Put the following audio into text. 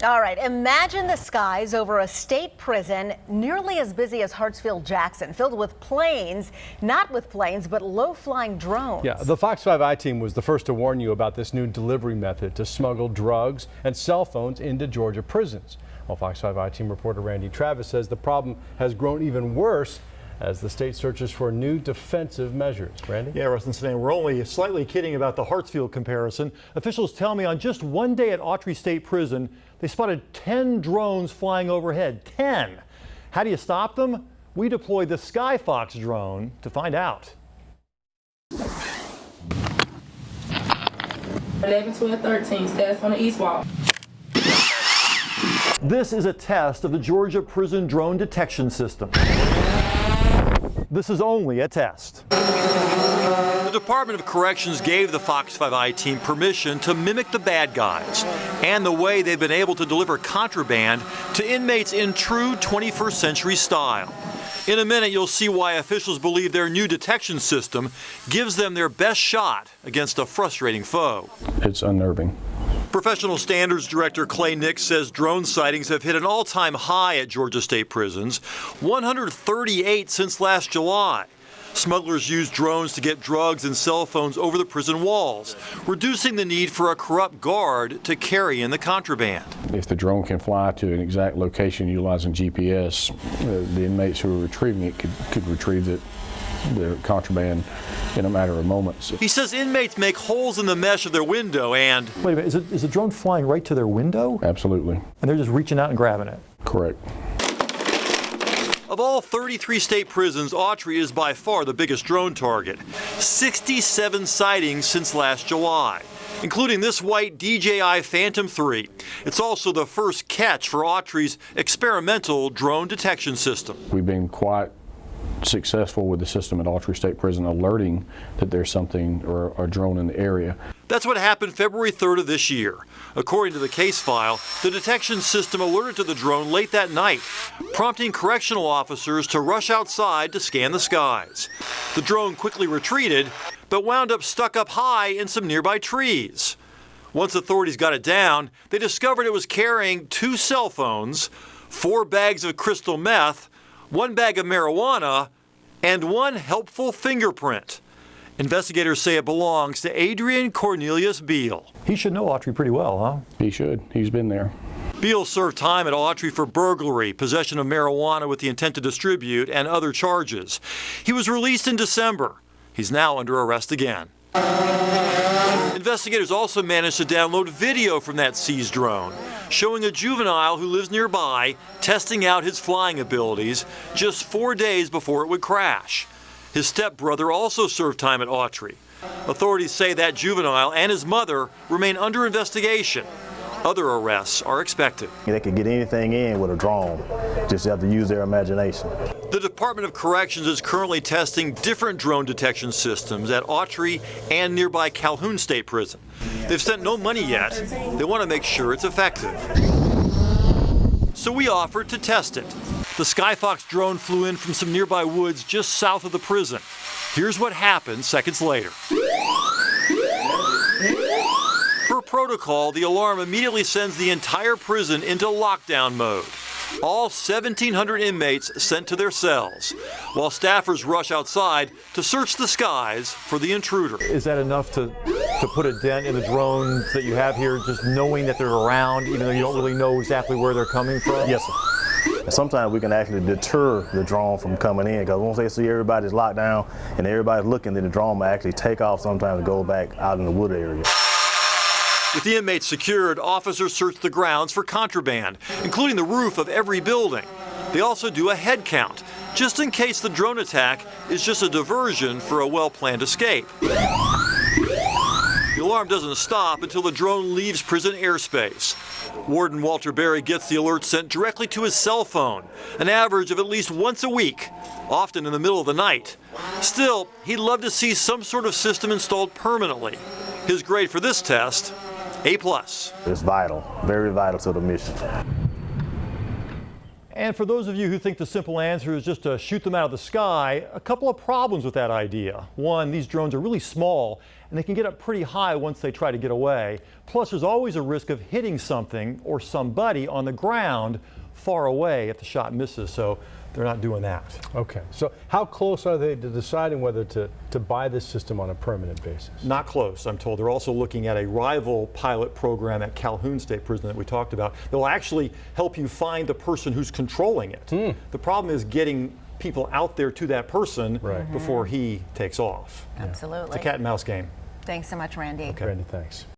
All right, imagine the skies over a state prison nearly as busy as Hartsfield-Jackson, filled with planes, not with planes, but low-flying drones. Yeah, the Fox 5i team was the first to warn you about this new delivery method to smuggle drugs and cell phones into Georgia prisons. Well, Fox 5i team reporter Randy Travis says the problem has grown even worse as the state searches for new defensive measures. Randy? Yeah, Russ and Stan, we're only slightly kidding about the Hartsfield comparison. Officials tell me on just one day at Autry State Prison, they spotted 10 drones flying overhead. 10! How do you stop them? We deployed the Skyfox drone to find out. 11, 12, 13, stats on the east wall. This is a test of the Georgia prison drone detection system. This is only a test. The Department of Corrections gave the Fox 5i team permission to mimic the bad guys and the way they've been able to deliver contraband to inmates in true 21st century style. In a minute, you'll see why officials believe their new detection system gives them their best shot against a frustrating foe. It's unnerving. Professional Standards Director Clay Nix says drone sightings have hit an all-time high at Georgia State prisons, 138 since last July. Smugglers use drones to get drugs and cell phones over the prison walls, reducing the need for a corrupt guard to carry in the contraband. If the drone can fly to an exact location utilizing GPS, the inmates who are retrieving it could retrieve the contraband in a matter of moments. He says inmates make holes in the mesh of their window and... Wait a minute, is the drone flying right to their window? Absolutely. And they're just reaching out and grabbing it? Correct. Of all 33 state prisons, Autry is by far the biggest drone target. 67 sightings since last July, including this white DJI Phantom 3. It's also the first catch for Autry's experimental drone detection system. We've been quite successful with the system at Autry State Prison alerting that there's something or a drone in the area. That's what happened February 3rd of this year. According to the case file, the detection system alerted to the drone late that night, prompting correctional officers to rush outside to scan the skies. The drone quickly retreated, but wound up stuck up high in some nearby trees. Once authorities got it down, they discovered it was carrying 2 cell phones, 4 bags of crystal meth, 1 bag of marijuana, and 1 helpful fingerprint. Investigators say it belongs to Adrian Cornelius Beal. He should know Autry pretty well, huh? He should. He's been there. Beal served time at Autry for burglary, possession of marijuana with the intent to distribute, and other charges. He was released in December. He's now under arrest again. Investigators also managed to download video from that seized drone, showing a juvenile who lives nearby testing out his flying abilities just 4 days before it would crash. His stepbrother also served time at Autry. Authorities say that juvenile and his mother remain under investigation. Other arrests are expected. They could get anything in with a drone, just have to use their imagination. The Department of Corrections is currently testing different drone detection systems at Autry and nearby Calhoun State Prison. They've spent no money yet. They want to make sure it's effective. So we offered to test it. The Skyfox drone flew in from some nearby woods just south of the prison. Here's what happened seconds later. Per protocol, the alarm immediately sends the entire prison into lockdown mode. All 1,700 inmates sent to their cells, while staffers rush outside to search the skies for the intruder. Is that enough to put a dent in the drones that you have here, just knowing that they're around, even though you don't really know exactly where they're coming from? Yes, sir. And sometimes we can actually deter the drone from coming in, because once they see everybody's locked down and everybody's looking, then the drone will actually take off sometimes and go back out in the wood area. With the inmates secured, officers search the grounds for contraband, including the roof of every building. They also do a head count, just in case the drone attack is just a diversion for a well-planned escape. The alarm doesn't stop until the drone leaves prison airspace. Warden Walter Berry gets the alert sent directly to his cell phone, an average of at least once a week, often in the middle of the night. Still, he'd love to see some sort of system installed permanently. His grade for this test, A+. It's vital, very vital to the mission. And for those of you who think the simple answer is just to shoot them out of the sky, a couple of problems with that idea. One, these drones are really small and they can get up pretty high once they try to get away. Plus, there's always a risk of hitting something or somebody on the ground far away if the shot misses, so they're not doing that. Okay, so how close are they to deciding whether to buy this system on a permanent basis? Not close, I'm told. They're also looking at a rival pilot program at Calhoun State Prison that we talked about that will actually help you find the person who's controlling it. The problem is getting people out there to that person before he takes off. Absolutely. It's a cat and mouse game. Thanks so much, Randy. Okay. Randy, thanks.